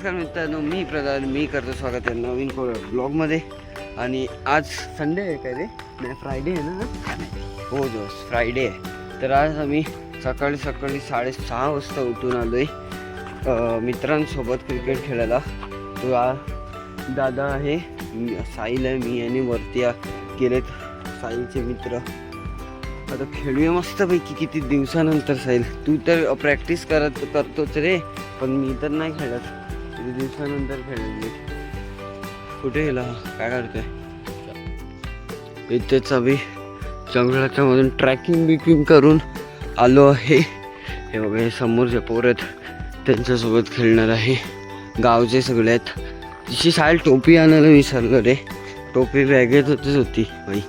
नमस्कार मित्रांनो, मी प्रधान. मी करतो स्वागत आहे नवीन ब्लॉगमध्ये. आणि आज संडे आहे काय रे? नाही, फ्रायडे आहे ना? हो दोस्त, फ्रायडे आहे. तर आज आम्ही सकाळी 6:30 वाजता उठून आलो आहे मित्रांसोबत क्रिकेट खेळायला. तो दादा आहे, साहिल आहे, मी आणि वरती गेलेत साहिलचे मित्र. आता खेळूया मस्तपैकी. किती दिवसानंतर साहिल, तू तर प्रॅक्टिस करतोच रे, पण मी तर नाही खेळत. किती दिवसानंतर खेळले. कुठे गेला? काय करतोय? इथेच आम्ही जंगलाच्या मधून ट्रॅकिंग करून आलो आहे. हे बघा, हे समोरचे पोर आहेत, त्यांच्यासोबत खेळणार आहे. गावचे सगळे आहेत. तिची साहिल टोपी आणायला विसरलो रे. टोपी बॅगेतच होती बाई.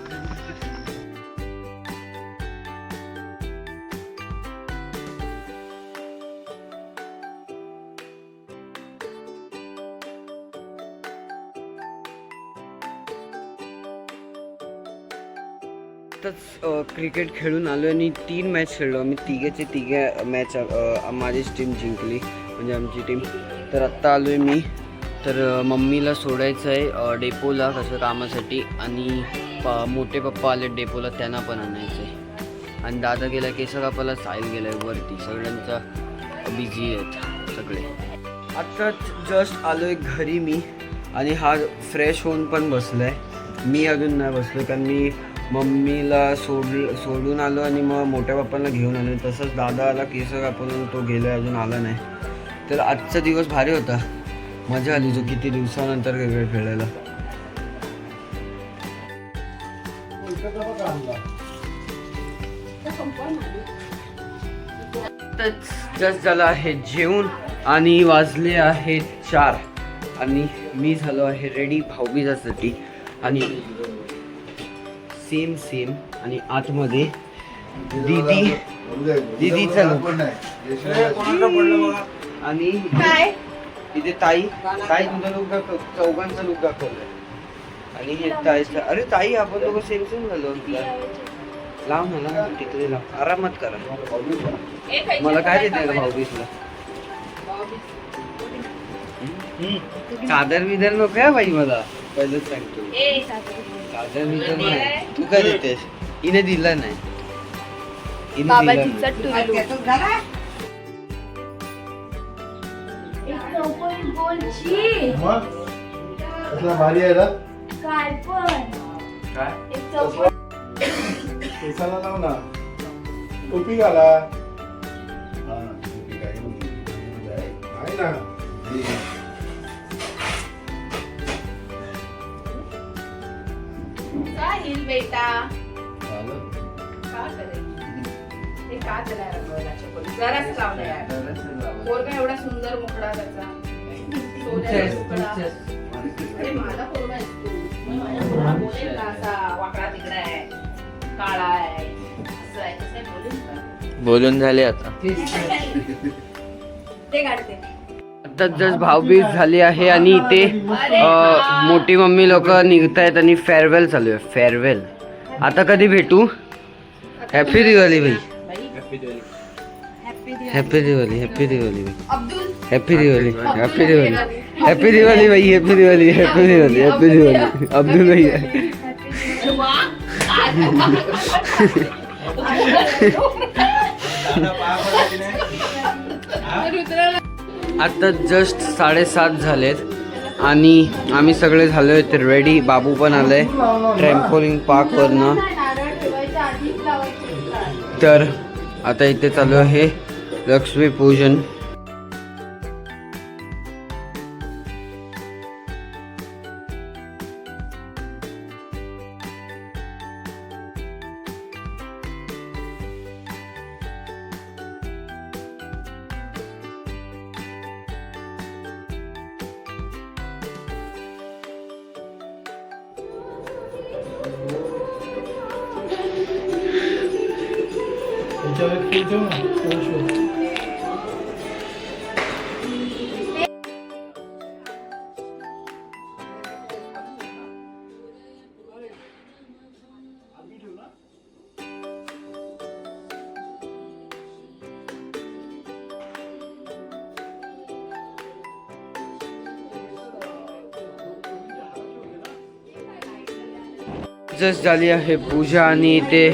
क्रिकेट खेळून आलो आणि 3 मॅच खेळलो आम्ही. तिघे मॅच माझीच टीम जिंकली, म्हणजे आमची टीम. तर आत्ता आलो आहे मी. तर मम्मीला सोडायचं आहे डेपोला कसं कामासाठी, आणि मोठे पप्पा आले डेपोला, त्यांना पण आणायचं आहे. आणि दादा गेला केस कापाला, साहिल गेला आहे वरती. सगळ्यांचा बिझी आहेत सगळे. आत्ताच जस्ट आलो आहे घरी मी, आणि हा फ्रेश होऊन पण बसला आहे. मी अजून नाही बसलो, कारण मी मम्मीला सोडून आलो आणि मग मोठ्या पप्पांना घेऊन आलो. तसंच दादा आला केस कापून, तो गेलो अजून आला नाही. तर आजचा दिवस भारी होता, मजा आली. जो किती दिवसानंतर क्रिकेट खेळायला. जस्ट झालं आहे जेवण, आणि वाजले आहेत 4, आणि मी झालो आहे रेडी भाऊबीजासाठी. आणि सेम आणि आतमध्ये दीदीचा लुक, आणि इथे ताई तुझा लुक दाखव, चौघांचा लुक दाखवलाय. आणि हे ताईचा. अरे ताई, आपण दोघं सेम झालो. लाव मला तिकडे लाव, आरामात करा. मला काय देते भाऊबीजला? चादर बिदर नको आहे बाई, मला पहिलंच सांगतो. चादर बिदर नाही. तू काय देतेस? हिने दिला नाही. भारी आहे ना केसाला लाव ना, टोपी घाला. आहे ना. साहिल बेटा, का त्याला जराच लावलं यार. पोरगा एवढा सुंदर मोकळा त्याचा. अरे माझा पोरगा असतो, माझ्या पोरगा बोलेल ना असा वाकडा तिकडा आहे, काळा आहे, असं आहे, तसं आहे, बोलेल का? बोलून झाले आता. ते काढते. आता जस्ट भाऊबीज झाली आहे, आणि इथे मोठी मम्मी लोक निघतायत आणि फेअरवेल चालू आहे. फेअरवेल. आता कधी भेटू? हॅपी दिवाळी भाई. हॅपी दिवाळी. हॅपी दिवाळी भाई. Happy Diwali. Happy Diwali. Happy Diwali भाई. Happy Diwali. Happy Diwali. Happy Diwali. Abdul भाई. आता जस्ट 7:30 झालेत, आणि आम्ही सगळे झालो आहेत रेडी. बाबू पण आलाय ट्रॅम्पोलिन पार्कवरनं. तर आता इथे चालू आहे लक्ष्मीपूजन. जस्ट झाली आहे पूजा आणि ते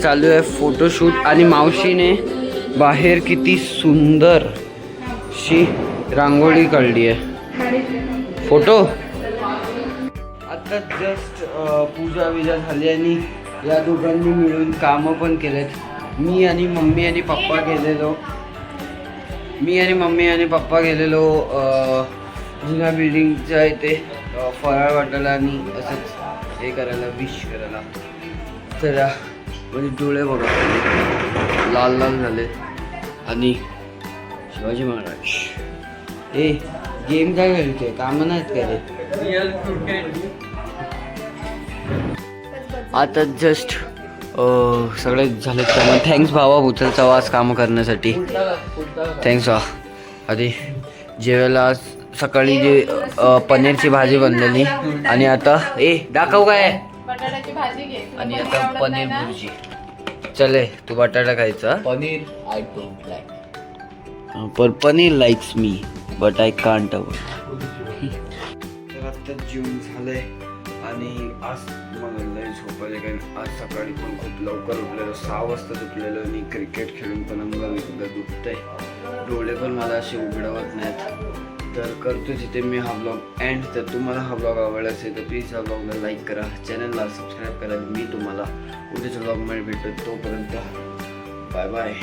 चालू आहे फोटोशूट आणि मावशीने बाहेर किती सुंदर अशी रांगोळी काढली आहे. फोटो आता जस्ट पूजा विजा झाली आणि या दोघांनी मिळून कामं पण केलेत. मी आणि मम्मी आणि पप्पा गेलेलो जुन्या बिल्डिंगच्या इथे फराळ वाटायला आणि असंच हे करायला विश करायला. तर म्हणजे डोळे बघा लाल लाल झाले. आणि शिवाजी महाराज गेम काय खेळतोय? कामं नाहीत काय रे? आता जस्ट सगळे झाले त्यामुळे थँक्स भावा उचलचा वास काम करण्यासाठी. थँक्स वा. आधी जेवायला आज सकाळी जे पनीरची भाजी बनलेली आणि आता दाखव काय बटाट्याची भाजी घे. आणि आता पनीर भुर्जी. चले तू बटाटा खायचा. Paneer I don't like. Per paneer likes me but I can't avoid. तर आता जेवण झालंय आणि आज मला लय झोपायला कारण आज सकाळी पण खूप लवकर उठलेलो 6 वाजता उठलेलो आणि क्रिकेट खेळून पण अंग दुखतंय. डोळे पण मला असे उघडवत नाहीत. तर करतो तिथे मी हा ब्लॉग एंड. तर तुम्हाला हा ब्लॉग आवडला असेल तर प्लीज हा ब्लॉगला लाईक करा, चॅनलला सबस्क्राईब करा. मी तुम्हाला उद्याच्या ब्लॉगमध्ये भेटतो. तोपर्यंत बाय बाय.